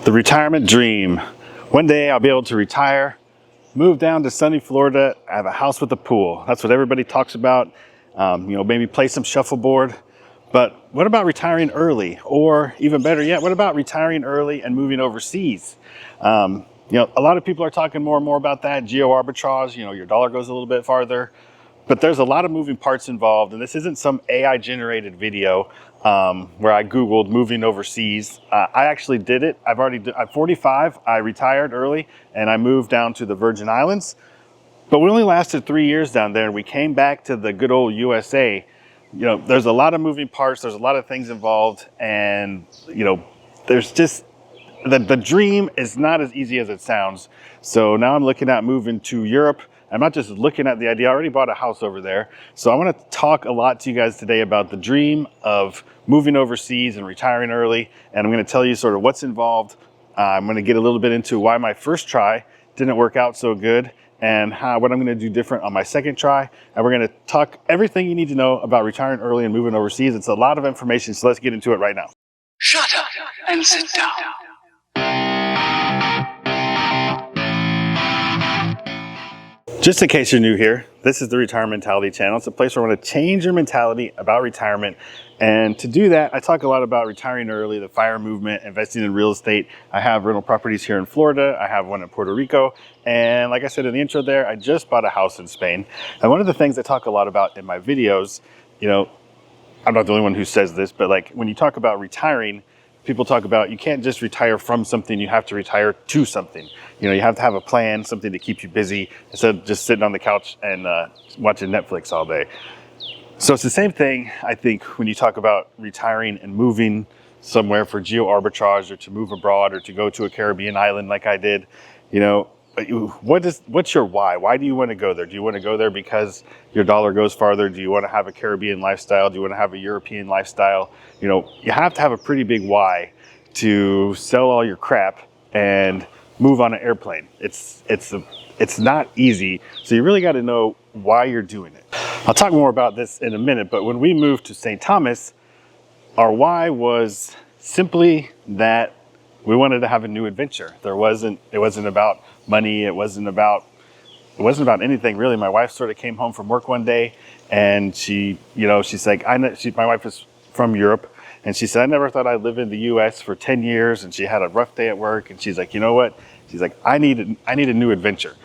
The retirement dream. One day I'll be able to retire, move down to sunny Florida, have a house with a pool. That's what everybody talks about. Maybe play some shuffleboard. But what about retiring early? Or even better yet, what about retiring early and moving overseas? A lot of people are talking more and more about that, geo arbitrage, your dollar goes a little bit farther. But there's a lot of moving parts involved, and this isn't some AI generated video where I Googled moving overseas. I actually did it. I'm 45, I retired early, and I moved down to the Virgin Islands. But we only lasted 3 years down there. We came back to the good old USA. There's a lot of moving parts, there's a lot of things involved, and there's just, the dream is not as easy as it sounds. So now I'm looking at moving to Europe. I'm not just looking at the idea, I already bought a house over there. So I want to talk a lot to you guys today about the dream of moving overseas and retiring early. And I'm going to tell you sort of what's involved. I'm going to get a little bit into why my first try didn't work out so good, and what I'm going to do different on my second try. And we're going to talk everything you need to know about retiring early and moving overseas. It's a lot of information, so let's get into it right now. Shut up and sit down. Just in case you're new here, this is the Retirement Mentality channel. It's a place where I want to change your mentality about retirement. And to do that, I talk a lot about retiring early, the FIRE movement, investing in real estate. I have rental properties here in Florida. I have one in Puerto Rico. And like I said in the intro there, I just bought a house in Spain. And one of the things I talk a lot about in my videos, I'm not the only one who says this, but like when you talk about retiring, people talk about you can't just retire from something, you have to retire to something. You have to have a plan, something to keep you busy instead of just sitting on the couch and watching Netflix all day. So it's the same thing, I think, when you talk about retiring and moving somewhere for geo arbitrage or to move abroad or to go to a Caribbean island like I did. What's your why? Why do you want to go there? Do you want to go there because your dollar goes farther? Do you want to have a Caribbean lifestyle? Do you want to have a European lifestyle? You have to have a pretty big why to sell all your crap and move on an airplane. It's not easy. So you really got to know why you're doing it. I'll talk more about this in a minute, but when we moved to St. Thomas, our why was simply that we wanted to have a new adventure. It wasn't about money. It wasn't about anything really. My wife sort of came home from work one day and she's like, my wife is from Europe, and she said, I never thought I'd live in the US for 10 years. And she had a rough day at work, and she's like, you know what? She's like, I need a new adventure.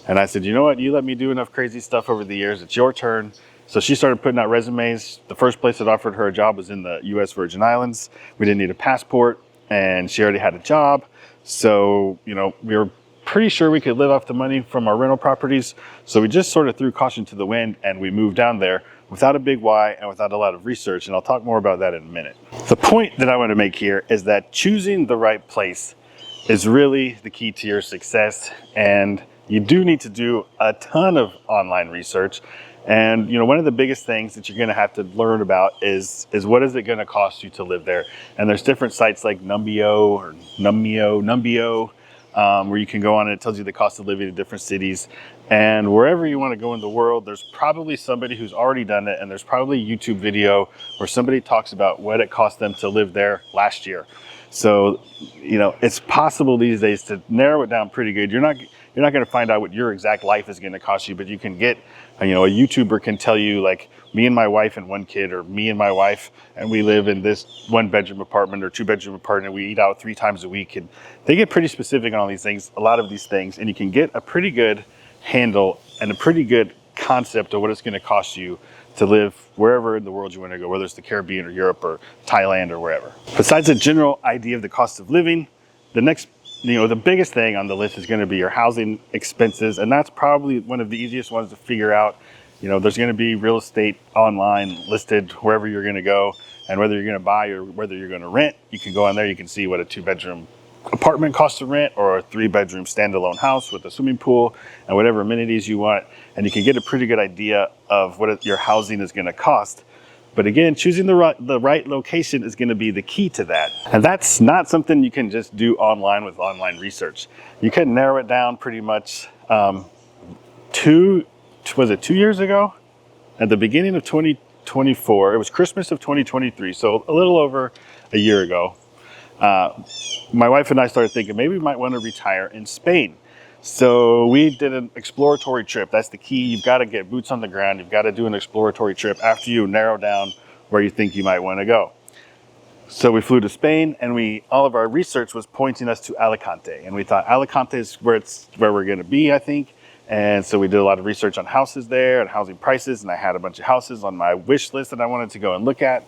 And I said, you know what? You let me do enough crazy stuff over the years. It's your turn. So she started putting out resumes. The first place that offered her a job was in the US Virgin Islands. We didn't need a passport, and she already had a job. So, we were pretty sure we could live off the money from our rental properties. So we just sort of threw caution to the wind and we moved down there without a big why and without a lot of research. And I'll talk more about that in a minute. The point that I want to make here is that choosing the right place is really the key to your success. And you do need to do a ton of online research. And one of the biggest things that you're going to have to learn about is what is it going to cost you to live there. And there's different sites like Numbeo, where you can go on and it tells you the cost of living in different cities. And wherever you want to go in the world, there's probably somebody who's already done it, and there's probably a YouTube video where somebody talks about what it cost them to live there last year. So it's possible these days to narrow it down pretty good. You're not going to find out what your exact life is going to cost you, but you can get, a YouTuber can tell you, like, me and my wife and one kid, or me and my wife, and we live in this 1-bedroom apartment or 2-bedroom apartment. We eat out 3 times a week, and they get pretty specific on all these things, a lot of these things, and you can get a pretty good handle and a pretty good concept of what it's going to cost you to live wherever in the world you want to go, whether it's the Caribbean or Europe or Thailand or wherever. Besides the general idea of the cost of living, the next, the biggest thing on the list is going to be your housing expenses. And that's probably one of the easiest ones to figure out. There's going to be real estate online listed wherever you're going to go, and whether you're going to buy or whether you're going to rent, you can go on there. You can see what a 2-bedroom apartment costs to rent, or a 3-bedroom standalone house with a swimming pool and whatever amenities you want. And you can get a pretty good idea of what your housing is going to cost. But again, choosing the right location is going to be the key to that. And that's not something you can just do online with online research. You can narrow it down pretty much. 2 years ago? At the beginning of 2024, it was Christmas of 2023, so a little over a year ago. My wife and I started thinking maybe we might want to retire in Spain. So we did an exploratory trip. That's the key. You've got to get boots on the ground. You've got to do an exploratory trip after you narrow down where you think you might want to go. So we flew to Spain, and all of our research was pointing us to Alicante, and we thought Alicante is where we're going to be, I think. And so we did a lot of research on houses there and housing prices, and I had a bunch of houses on my wish list that I wanted to go and look at.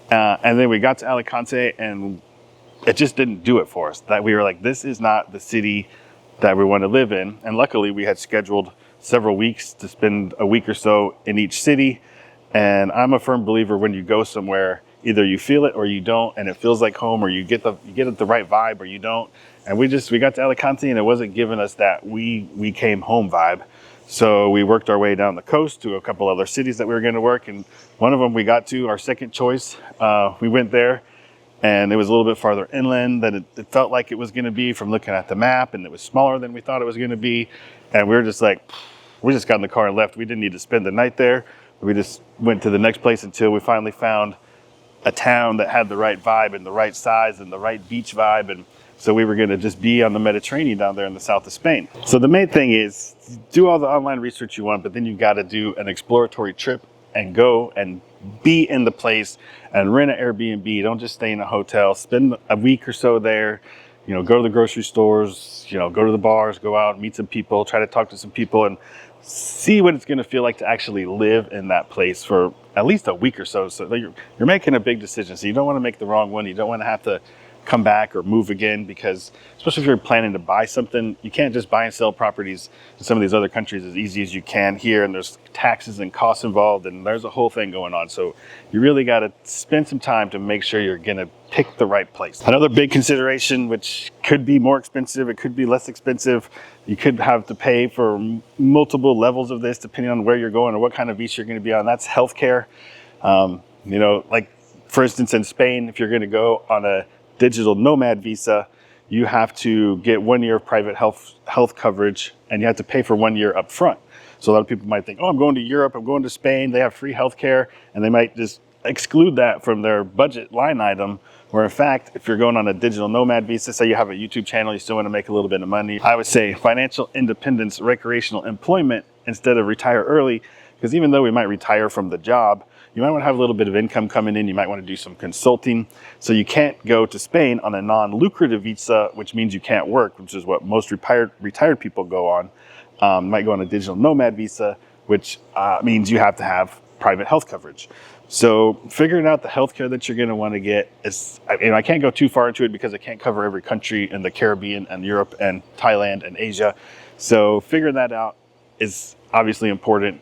And then we got to Alicante, and it just didn't do it for us. That we were like, this is not the city that we want to live in. And luckily, we had scheduled several weeks to spend a week or so in each city. And I'm a firm believer when you go somewhere, either you feel it or you don't, and it feels like home, or you get the right vibe or you don't. And we got to Alicante, and it wasn't giving us that we came home vibe. So we worked our way down the coast to a couple other cities that we were going to work, and one of them we got to, our second choice. We went there, and it was a little bit farther inland than it felt like it was going to be from looking at the map, and it was smaller than we thought it was going to be. And we were just like, we just got in the car and left. We didn't need to spend the night there. We just went to the next place until we finally found a town that had the right vibe and the right size and the right beach vibe. And so we were going to just be on the Mediterranean down there in the south of Spain. So the main thing is do all the online research you want, but then you got to do an exploratory trip and go and be in the place and rent an Airbnb. Don't just stay in a hotel. Spend a week or so there. Go to the grocery stores, go to the bars, go out, meet some people, try to talk to some people, and see what it's going to feel like to actually live in that place for at least a week or so. So you're making a big decision. So you don't want to make the wrong one. You don't want to have to come back or move again, because especially if you're planning to buy something, you can't just buy and sell properties in some of these other countries as easy as you can here. And there's taxes and costs involved, and there's a whole thing going on. So you really got to spend some time to make sure you're going to pick the right place. Another big consideration, which could be more expensive, it could be less expensive. You could have to pay for multiple levels of this depending on where you're going or what kind of visa you're going to be on. That's healthcare. Like for instance, in Spain, if you're going to go on a digital nomad visa, you have to get 1 year of private health coverage, and you have to pay for 1 year up front. So a lot of people might think, oh, I'm going to Europe, I'm going to Spain, they have free healthcare, and they might just exclude that from their budget line item. Where in fact, if you're going on a digital nomad visa, say you have a YouTube channel, you still want to make a little bit of money, I would say financial independence, recreational employment instead of retire early. Because even though we might retire from the job, you might want to have a little bit of income coming in. You might want to do some consulting. So you can't go to Spain on a non-lucrative visa, which means you can't work, which is what most retired people go on. You might go on a digital nomad visa, which means you have to have private health coverage. So figuring out the healthcare that you're going to want to get is, I can't go too far into it because I can't cover every country in the Caribbean and Europe and Thailand and Asia. So figuring that out is obviously important.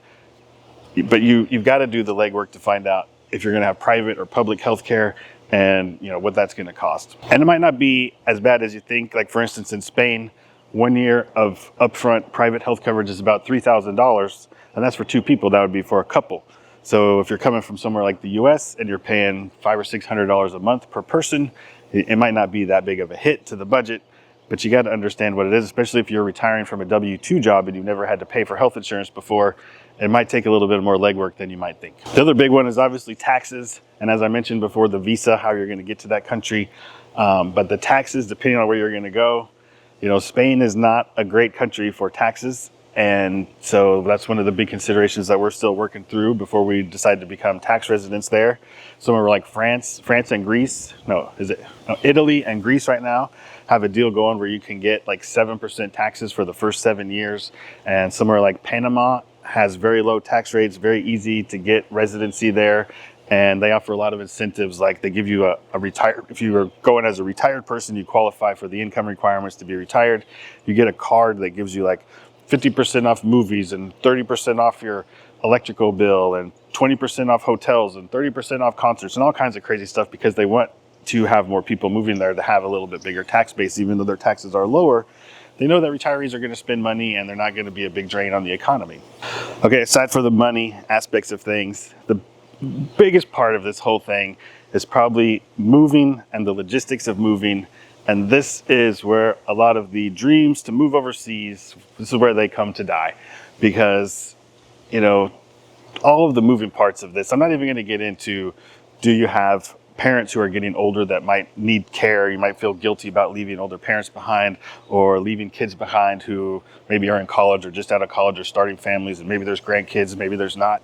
But you've got to do the legwork to find out if you're going to have private or public healthcare, and what that's going to cost. And it might not be as bad as you think. Like for instance, in Spain, 1 year of upfront private health coverage is about $3,000, and that's for two people. That would be for a couple. So if you're coming from somewhere like the U.S. and you're paying $500 or $600 a month per person, it might not be that big of a hit to the budget. But you got to understand what it is, especially if you're retiring from a W-2 job and you've never had to pay for health insurance before. It might take a little bit more legwork than you might think. The other big one is obviously taxes. And as I mentioned before, the visa, how you're going to get to that country. But the taxes, depending on where you're going to go, Spain is not a great country for taxes. And so that's one of the big considerations that we're still working through before we decide to become tax residents there. Somewhere like Italy and Greece right now have a deal going where you can get like 7% taxes for the first 7 years. And somewhere like Panama has very low tax rates, very easy to get residency there. And they offer a lot of incentives, like they give you if you are going as a retired person, you qualify for the income requirements to be retired. You get a card that gives you like 50% off movies and 30% off your electrical bill and 20% off hotels and 30% off concerts and all kinds of crazy stuff, because they want to have more people moving there to have a little bit bigger tax base. Even though their taxes are lower, they know that retirees are going to spend money and they're not going to be a big drain on the economy. Okay, aside from the money aspects of things, the biggest part of this whole thing is probably moving and the logistics of moving. And this is where a lot of the dreams to move overseas, this is where they come to die. Because, all of the moving parts of this, I'm not even going to get into, do you have parents who are getting older that might need care. You might feel guilty about leaving older parents behind, or leaving kids behind who maybe are in college or just out of college or starting families, and maybe there's grandkids, maybe there's not.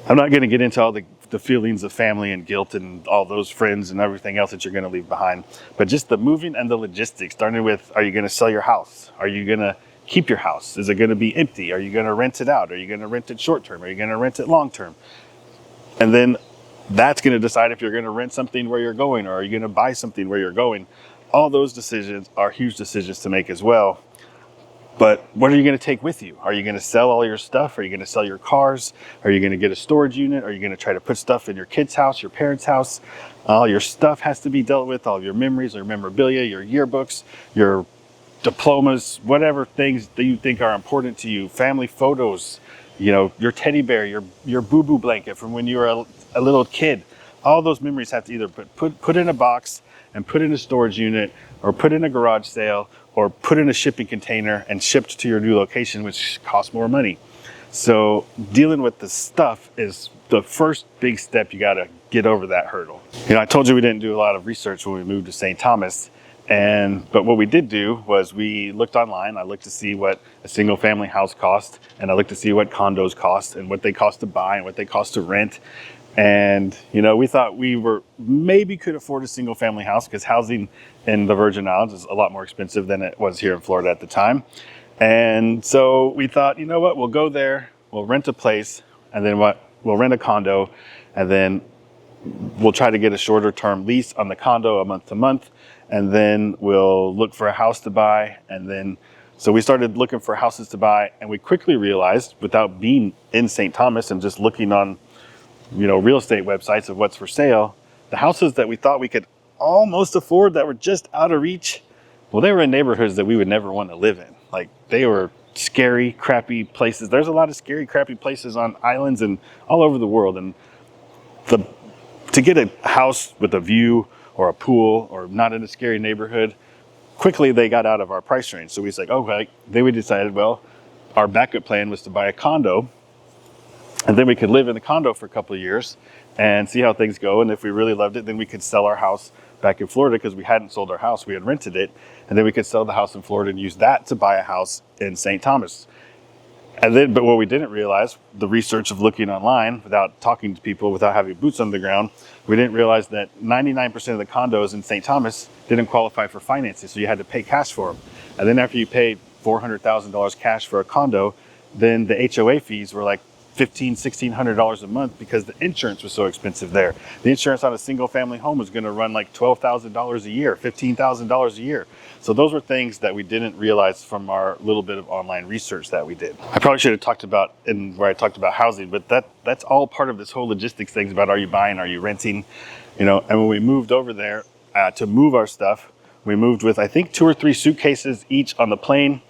I'm not going to get into all the feelings of family and guilt and all those friends and everything else that you're going to leave behind, but just the moving and the logistics, starting with, are you going to sell your house? Are you going to keep your house? Is it going to be empty? Are you going to rent it out? Are you going to rent it short term? Are you going to rent it long term? And then that's going to decide if you're going to rent something where you're going, or are you going to buy something where you're going. All those decisions are huge decisions to make as well. But what are you going to take with you? Are you going to sell all your stuff? Are you going to sell your cars? Are you going to get a storage unit? Are you going to try to put stuff in your kid's house, your parents' house? All your stuff has to be dealt with, all of your memories or memorabilia, your yearbooks, your diplomas, whatever things that you think are important to you, family photos, your teddy bear, your boo-boo blanket from when you were a little kid. All those memories have to either put in a box and put in a storage unit, or put in a garage sale, or put in a shipping container and shipped to your new location, which costs more money. So dealing with the stuff is the first big step. You got to get over that hurdle. I told you we didn't do a lot of research when we moved to St. Thomas. But what we did do was we looked online. I looked to see what a single family house cost, and I looked to see what condos cost and what they cost to buy and what they cost to rent. And, we thought we maybe could afford a single family house, because housing in the Virgin Islands is a lot more expensive than it was here in Florida at the time. And so we thought, we'll go there, we'll rent a place, and then we'll rent a condo, and then we'll try to get a shorter term lease on the condo, a month to month, and then we'll look for a house to buy. And then, so we started looking for houses to buy, and we quickly realized, without being in St. Thomas and just looking on real estate websites of what's for sale, the houses that we thought we could almost afford that were just out of reach, well, they were in neighborhoods that we would never want to live in. Like, they were scary, crappy places. There's a lot of scary, crappy places on islands and all over the world. And to get a house with a view or a pool or not in a scary neighborhood, quickly they got out of our price range. So we was like, okay. Then we decided, well, our backup plan was to buy a condo, and then we could live in the condo for a couple of years and see how things go. And if we really loved it, then we could sell our house back in Florida, because we hadn't sold our house. We had rented it. And then we could sell the house in Florida and use that to buy a house in St. Thomas. But what we didn't realize, the research of looking online without talking to people, without having boots on the ground, we didn't realize that 99% of the condos in St. Thomas didn't qualify for financing. So you had to pay cash for them. And then after you paid $400,000 cash for a condo, then the HOA fees were like $1,600 a month, because the insurance was so expensive there. The insurance on a single family home was going to run like $12,000 a year, $15,000 a year. So those were things that we didn't realize from our little bit of online research that we did. I probably should have talked about where I talked about housing, but that's all part of this whole logistics things about, are you buying, are you renting, and when we moved over there to move our stuff, we moved with, I think, 2 or 3 suitcases each on the plane.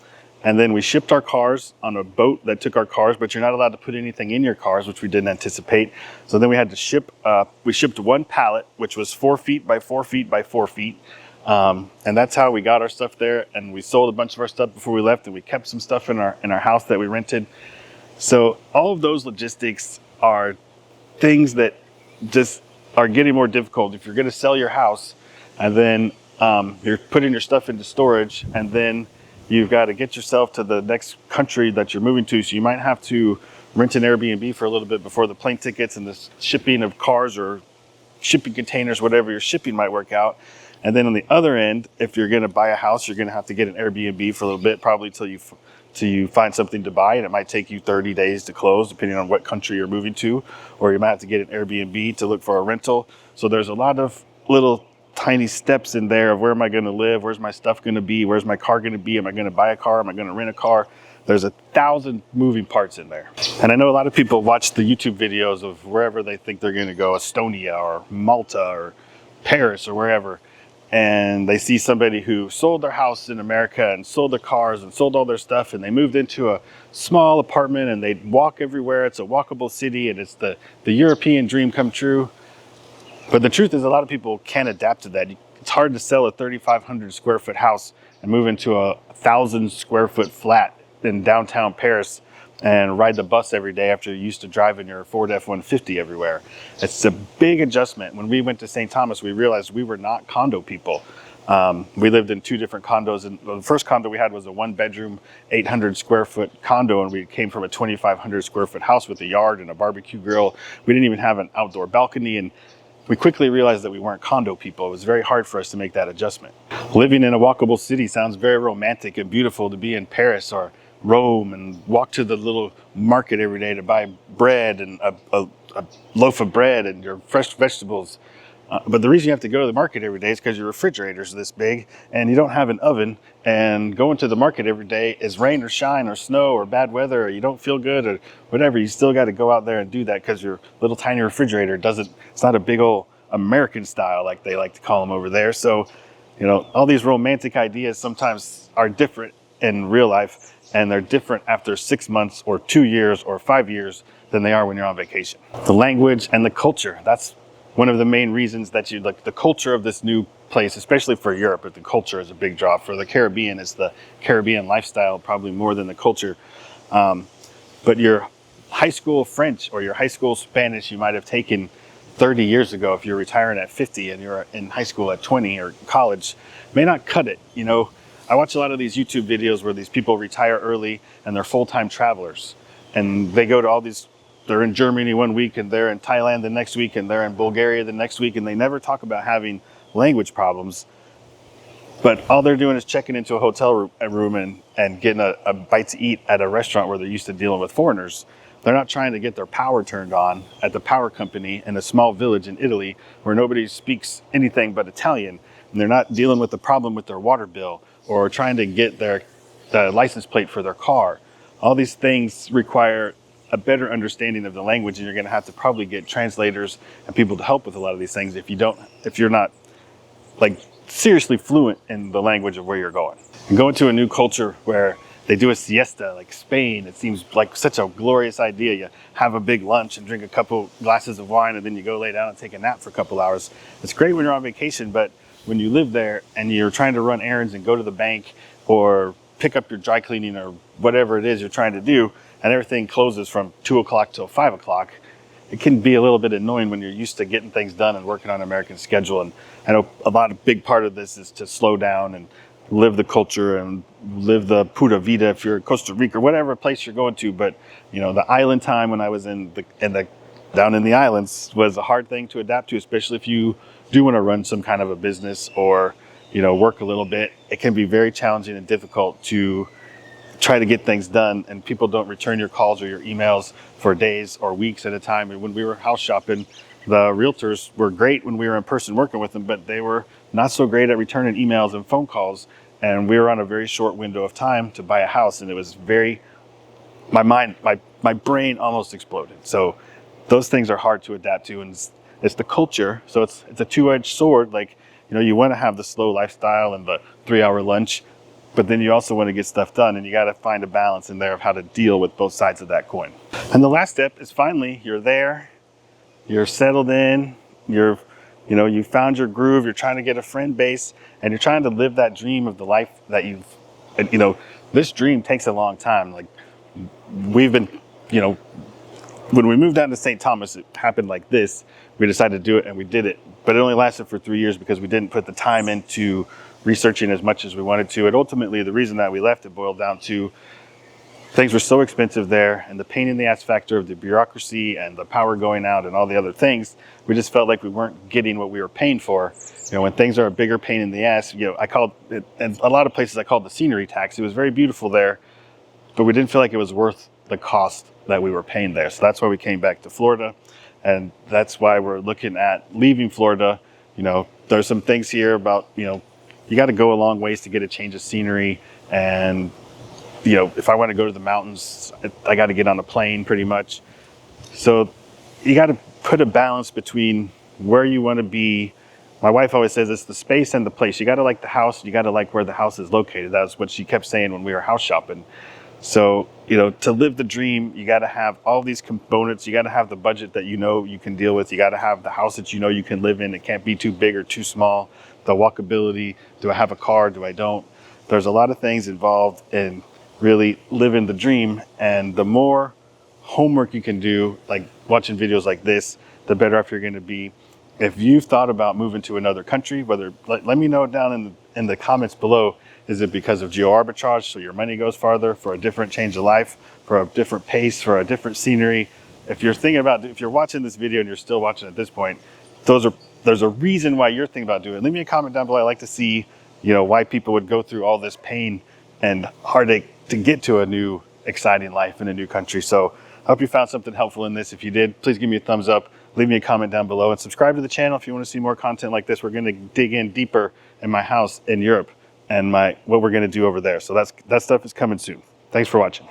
And then we shipped our cars on a boat that took our cars, but you're not allowed to put anything in your cars, which we didn't anticipate. So then we had to we shipped 1 pallet, which was 4 feet by 4 feet by 4 feet. And that's how we got our stuff there. And we sold a bunch of our stuff before we left, and we kept some stuff in our house that we rented. So all of those logistics are things that just are getting more difficult. If you're going to sell your house, and then you're putting your stuff into storage, and then you've got to get yourself to the next country that you're moving to. So you might have to rent an Airbnb for a little bit before the plane tickets and the shipping of cars or shipping containers, whatever your shipping might work out. And then on the other end, if you're going to buy a house, you're going to have to get an Airbnb for a little bit, probably till you find something to buy. And it might take you 30 days to close, depending on what country you're moving to. Or you might have to get an Airbnb to look for a rental. So there's a lot of little tiny steps in there of, where am I going to live? Where's my stuff going to be? Where's my car going to be? Am I going to buy a car? Am I going to rent a car? There's 1,000 moving parts in there. And I know a lot of people watch the YouTube videos of wherever they think they're going to go, Estonia or Malta or Paris or wherever. And they see somebody who sold their house in America and sold their cars and sold all their stuff, and they moved into a small apartment and they walk everywhere. It's a walkable city, and it's the European dream come true. But the truth is, a lot of people can't adapt to that. It's hard to sell a 3,500 square foot house and move into a 1,000 square foot flat in downtown Paris and ride the bus every day after you used to drive in your Ford F-150 everywhere. It's a big adjustment. When we went to St. Thomas, we realized we were not condo people. We lived in 2 different condos, and the first condo we had was a 1-bedroom, 800 square foot condo, and we came from a 2,500 square foot house with a yard and a barbecue grill. We didn't even have an outdoor balcony, and we quickly realized that we weren't condo people. It was very hard for us to make that adjustment. Living in a walkable city sounds very romantic and beautiful, to be in Paris or Rome and walk to the little market every day to buy bread and a loaf of bread and your fresh vegetables. But the reason you have to go to the market every day is because your refrigerator's this big and you don't have an oven, and going to the market every day is rain or shine or snow or bad weather or you don't feel good or whatever. You still got to go out there and do that because your little tiny refrigerator it's not a big old American style like they like to call them over there. So, all these romantic ideas sometimes are different in real life, and they're different after 6 months or 2 years or 5 years than they are when you're on vacation. The language and the culture, that's one of the main reasons that you like the culture of this new place, especially for Europe. But the culture is a big draw. For the Caribbean, it's the Caribbean lifestyle probably more than the culture. But your high school French or your high school Spanish you might have taken 30 years ago, if you're retiring at 50 and you're in high school at 20 or college, may not cut it. I watch a lot of these YouTube videos where these people retire early and they're full-time travelers, and they go to they're in Germany one week and they're in Thailand the next week and they're in Bulgaria the next week, and they never talk about having language problems. But all they're doing is checking into a hotel room and getting a bite to eat at a restaurant where they're used to dealing with foreigners. They're not trying to get their power turned on at the power company in a small village in Italy where nobody speaks anything but Italian. And they're not dealing with the problem with their water bill or trying to get the license plate for their car. All these things require a better understanding of the language, and you're going to have to probably get translators and people to help with a lot of these things if you're not like seriously fluent in the language of where you're going. And going to a new culture where they do a siesta, like Spain, it seems like such a glorious idea. You have a big lunch and drink a couple glasses of wine, and then you go lay down and take a nap for a couple hours. It's great when you're on vacation, but when you live there and you're trying to run errands and go to the bank or pick up your dry cleaning or whatever it is you're trying to do, and everything closes from 2 o'clock till 5 o'clock, it can be a little bit annoying when you're used to getting things done and working on an American schedule. And I know a big part of this is to slow down and live the culture and live the pura vida if you're in Costa Rica or whatever place you're going to. But the island time when I was down in the islands was a hard thing to adapt to, especially if you do want to run some kind of a business or work a little bit. It can be very challenging and difficult to try to get things done, and people don't return your calls or your emails for days or weeks at a time. And when we were house shopping, the realtors were great when we were in person working with them, but they were not so great at returning emails and phone calls. And we were on a very short window of time to buy a house, and it was my brain almost exploded. So those things are hard to adapt to, and it's the culture. So it's a two-edged sword. Like, you want to have the slow lifestyle and the 3-hour lunch, but then you also want to get stuff done, and you got to find a balance in there of how to deal with both sides of that coin. And the last step is finally you're there, you're settled in, you found your groove, you're trying to get a friend base, and you're trying to live that dream of the life that this dream takes a long time. Like, we've been, when we moved down to St. Thomas, it happened like this. We decided to do it and we did it, but it only lasted for 3 years because we didn't put the time into researching as much as we wanted to. And ultimately, the reason that we left, it boiled down to things were so expensive there, and the pain in the ass factor of the bureaucracy and the power going out and all the other things. We just felt like we weren't getting what we were paying for. When things are a bigger pain in the ass, I called it, and a lot of places I called the scenery tax. It was very beautiful there, but we didn't feel like it was worth the cost that we were paying there. So that's why we came back to Florida, and that's why we're looking at leaving Florida. There's some things here about, you got to go a long ways to get a change of scenery. And, if I want to go to the mountains, I got to get on a plane pretty much. So you got to put a balance between where you want to be. My wife always says it's the space and the place. You got to like the house. You got to like where the house is located. That's what she kept saying when we were house shopping. So, to live the dream, you got to have all these components. You got to have the budget that you can deal with. You got to have the house that you can live in. It can't be too big or too small. The walkability. Do I have a car? Do I don't? There's a lot of things involved in really living the dream. And the more homework you can do, like watching videos like this, the better off you're going to be. If you've thought about moving to another country, whether let me know down in the comments below. Is it because of geo arbitrage, so your money goes farther, for a different change of life, for a different pace, for a different scenery? If you're thinking about, if you're watching this video and you're still watching at this point, there's a reason why you're thinking about doing it. Leave me a comment down below. I like to see, why people would go through all this pain and heartache to get to a new exciting life in a new country. So I hope you found something helpful in this. If you did, please give me a thumbs up, leave me a comment down below, and subscribe to the channel if you want to see more content like this. We're going to dig in deeper in my house in Europe and what we're going to do over there. So that stuff is coming soon. Thanks for watching.